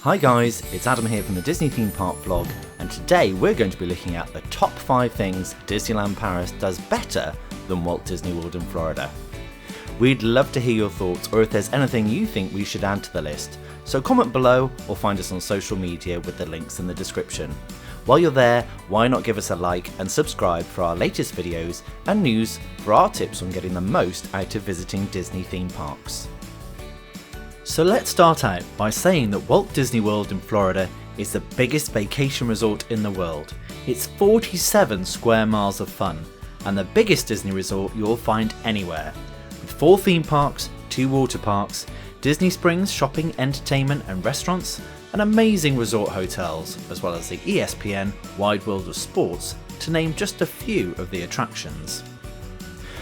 Hi guys, it's Adam here from the Disney Theme Park vlog, and today we're going to be looking at the top 5 things Disneyland Paris does better than Walt Disney World in Florida. We'd love to hear your thoughts, or if there's anything you think we should add to the list, so comment below or find us on social media with the links in the description. While you're there, why not give us a like and subscribe for our latest videos and news for our tips on getting the most out of visiting Disney theme parks. So let's start out by saying that Walt Disney World in Florida is the biggest vacation resort in the world. It's 47 square miles of fun and the biggest Disney resort you'll find anywhere. With 4 theme parks, 2 water parks, Disney Springs shopping, entertainment and restaurants, and amazing resort hotels, as well as the ESPN Wide World of Sports, to name just a few of the attractions.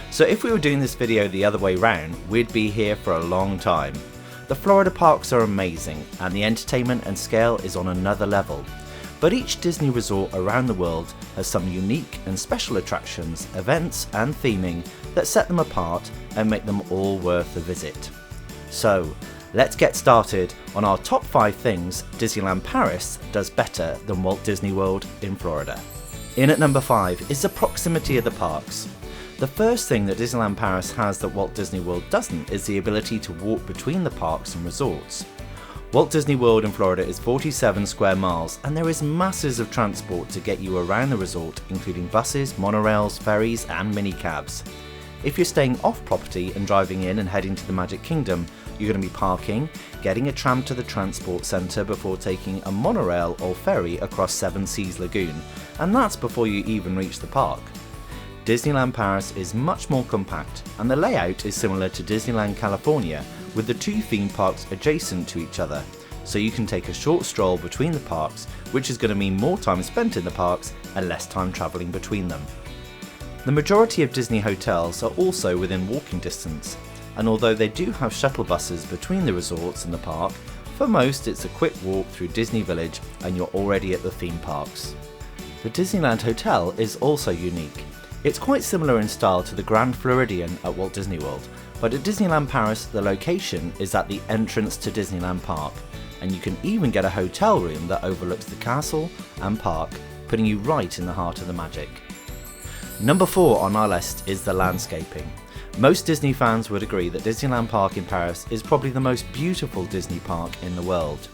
So if we were doing this video the other way round, we'd be here for a long time. The Florida parks are amazing and the entertainment and scale is on another level, but each Disney resort around the world has some unique and special attractions, events and theming that set them apart and make them all worth a visit. So let's get started on our top 5 things Disneyland Paris does better than Walt Disney World in Florida. In at number 5 is the proximity of the parks. The first thing that Disneyland Paris has that Walt Disney World doesn't is the ability to walk between the parks and resorts. Walt Disney World in Florida is 47 square miles and there is masses of transport to get you around the resort, including buses, monorails, ferries and mini cabs. If you're staying off property and driving in and heading to the Magic Kingdom, you're going to be parking, getting a tram to the transport centre before taking a monorail or ferry across Seven Seas Lagoon, and that's before you even reach the park. Disneyland Paris is much more compact and the layout is similar to Disneyland California, with the 2 theme parks adjacent to each other, so you can take a short stroll between the parks, which is going to mean more time spent in the parks and less time travelling between them. The majority of Disney hotels are also within walking distance, and although they do have shuttle buses between the resorts and the park, for most it's a quick walk through Disney Village and you're already at the theme parks. The Disneyland Hotel is also unique. It's quite similar in style to the Grand Floridian at Walt Disney World, but at Disneyland Paris the location is at the entrance to Disneyland Park, and you can even get a hotel room that overlooks the castle and park, putting you right in the heart of the magic. Number 4 on our list is the landscaping. Most Disney fans would agree that Disneyland Park in Paris is probably the most beautiful Disney park in the world.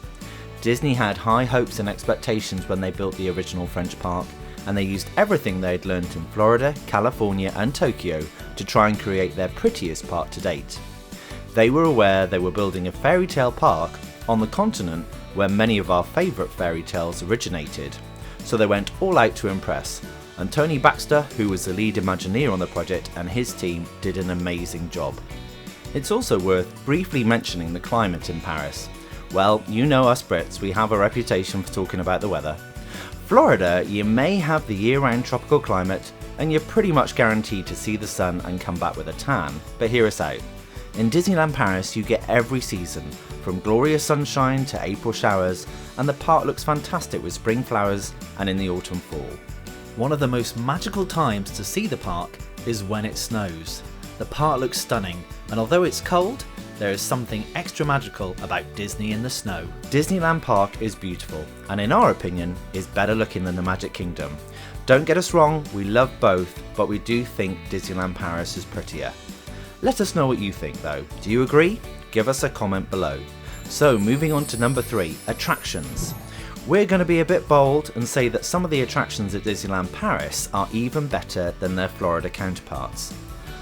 Disney had high hopes and expectations when they built the original French park, and they used everything they'd learnt in Florida, California and Tokyo to try and create their prettiest park to date. They were aware they were building a fairy tale park on the continent where many of our favourite fairy tales originated, so they went all out to impress, and Tony Baxter, who was the lead Imagineer on the project, and his team did an amazing job. It's also worth briefly mentioning the climate in Paris. Well, you know us Brits, we have a reputation for talking about the weather. Florida, you may have the year-round tropical climate and you're pretty much guaranteed to see the sun and come back with a tan, but hear us out. In Disneyland Paris you get every season, from glorious sunshine to April showers, and the park looks fantastic with spring flowers and in the autumn fall. One of the most magical times to see the park is when it snows. The park looks stunning, and although it's cold, there is something extra magical about Disney in the snow. Disneyland Park is beautiful, and in our opinion, is better looking than the Magic Kingdom. Don't get us wrong, we love both, but we do think Disneyland Paris is prettier. Let us know what you think though. Do you agree? Give us a comment below. So moving on to number 3, attractions. We're going to be a bit bold and say that some of the attractions at Disneyland Paris are even better than their Florida counterparts.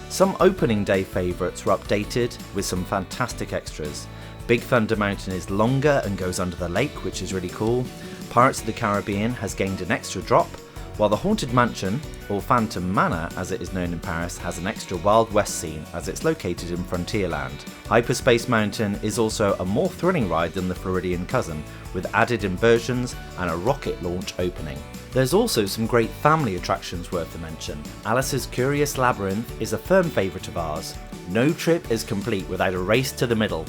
Some opening day favourites were updated with some fantastic extras. Big Thunder Mountain is longer and goes under the lake, which is really cool. Pirates of the Caribbean has gained an extra drop, while the Haunted Mansion, or Phantom Manor as it is known in Paris, has an extra Wild West scene as it's located in Frontierland. Hyperspace Mountain is also a more thrilling ride than the Floridian cousin, with added inversions and a rocket launch opening. There's also some great family attractions worth a mention. Alice's Curious Labyrinth is a firm favourite of ours. No trip is complete without a race to the middle.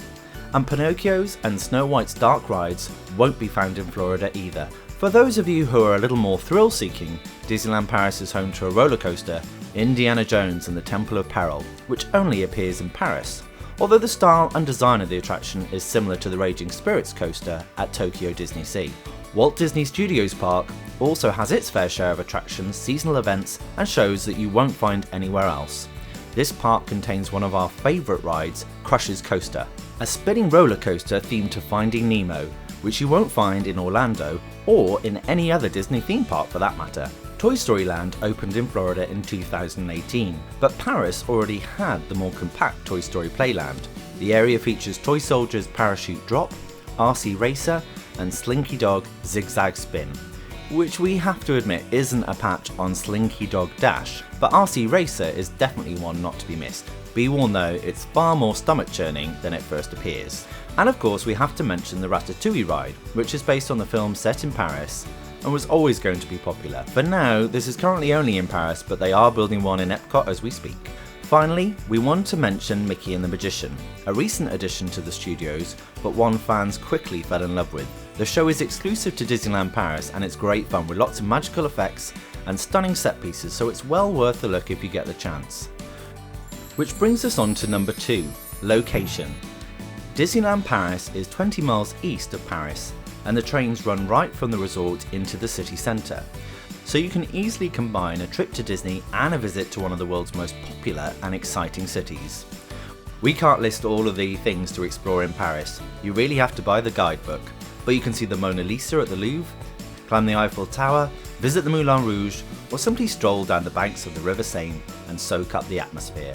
And Pinocchio's and Snow White's dark rides won't be found in Florida either. For those of you who are a little more thrill-seeking, Disneyland Paris is home to a roller coaster, Indiana Jones and the Temple of Peril, which only appears in Paris. although the style and design of the attraction is similar to the Raging Spirits coaster at Tokyo Disney Sea. Walt Disney Studios Park also has its fair share of attractions, seasonal events and shows that you won't find anywhere else. This park contains one of our favourite rides, Crush's Coaster, a spinning roller coaster themed to Finding Nemo, which you won't find in Orlando or in any other Disney theme park for that matter. Toy Story Land opened in Florida in 2018, but Paris already had the more compact Toy Story Playland. The area features Toy Soldiers Parachute Drop, RC Racer and Slinky Dog Zigzag Spin, which we have to admit isn't a patch on Slinky Dog Dash, but RC Racer is definitely one not to be missed. Be warned though, it's far more stomach churning than it first appears. And of course we have to mention the Ratatouille ride, which is based on the film set in Paris and was always going to be popular. For now, this is currently only in Paris, but they are building one in Epcot as we speak. Finally, we want to mention Mickey and the Magician, a recent addition to the studios, but one fans quickly fell in love with. The show is exclusive to Disneyland Paris and it's great fun with lots of magical effects and stunning set pieces, so it's well worth the look if you get the chance. Which brings us on to number 2, location. Disneyland Paris is 20 miles east of Paris, and the trains run right from the resort into the city centre, so you can easily combine a trip to Disney and a visit to one of the world's most popular and exciting cities. We can't list all of the things to explore in Paris, you really have to buy the guidebook, but you can see the Mona Lisa at the Louvre, climb the Eiffel Tower, visit the Moulin Rouge, or simply stroll down the banks of the River Seine and soak up the atmosphere.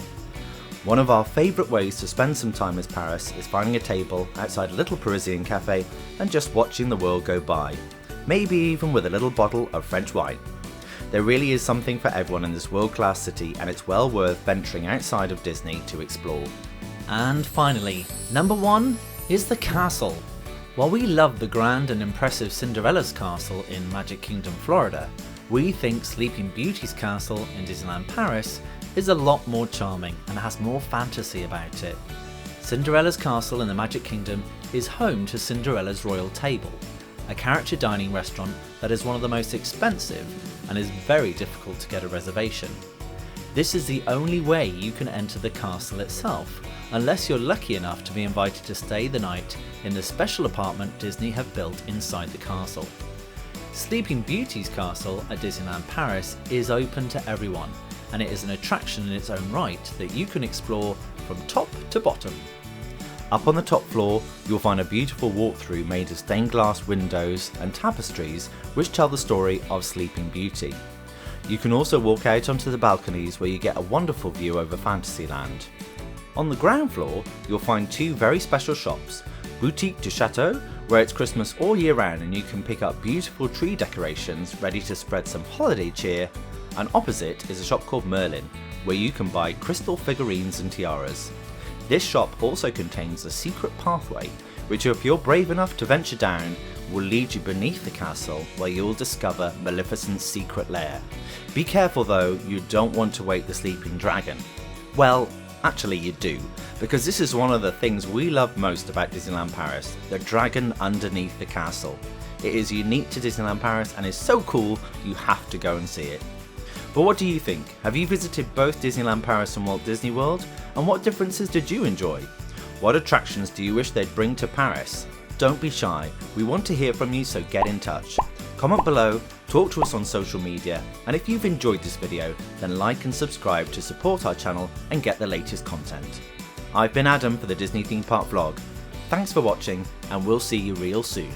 One of our favourite ways to spend some time in Paris is finding a table outside a little Parisian cafe and just watching the world go by, maybe even with a little bottle of French wine. There really is something for everyone in this world-class city, and it's well worth venturing outside of Disney to explore. And finally, number 1 is the castle. While we love the grand and impressive Cinderella's castle in Magic Kingdom Florida, we think Sleeping Beauty's castle in Disneyland Paris is a lot more charming and has more fantasy about it. Cinderella's castle in the Magic Kingdom is home to Cinderella's Royal Table, a character dining restaurant that is one of the most expensive and is very difficult to get a reservation. This is the only way you can enter the castle itself, unless you're lucky enough to be invited to stay the night in the special apartment Disney have built inside the castle. Sleeping Beauty's castle at Disneyland Paris is open to everyone, and it is an attraction in its own right that you can explore from top to bottom. Up on the top floor, you'll find a beautiful walkthrough made of stained glass windows and tapestries which tell the story of Sleeping Beauty. You can also walk out onto the balconies where you get a wonderful view over Fantasyland. On the ground floor, you'll find 2 very special shops, Boutique du Chateau, where it's Christmas all year round and you can pick up beautiful tree decorations ready to spread some holiday cheer, and opposite is a shop called Merlin, where you can buy crystal figurines and tiaras. This shop also contains a secret pathway, which if you're brave enough to venture down, will lead you beneath the castle where you'll discover Maleficent's secret lair. Be careful though, you don't want to wake the sleeping dragon. Well, actually you do, because this is one of the things we love most about Disneyland Paris, the dragon underneath the castle. It is unique to Disneyland Paris and is so cool you have to go and see it. But what do you think? Have you visited both Disneyland Paris and Walt Disney World? And what differences did you enjoy? What attractions do you wish they'd bring to Paris? Don't be shy, we want to hear from you, so get in touch. Comment below, talk to us on social media, and if you've enjoyed this video, then like and subscribe to support our channel and get the latest content. I've been Adam for the Disney Theme Park Vlog. Thanks for watching, and we'll see you real soon.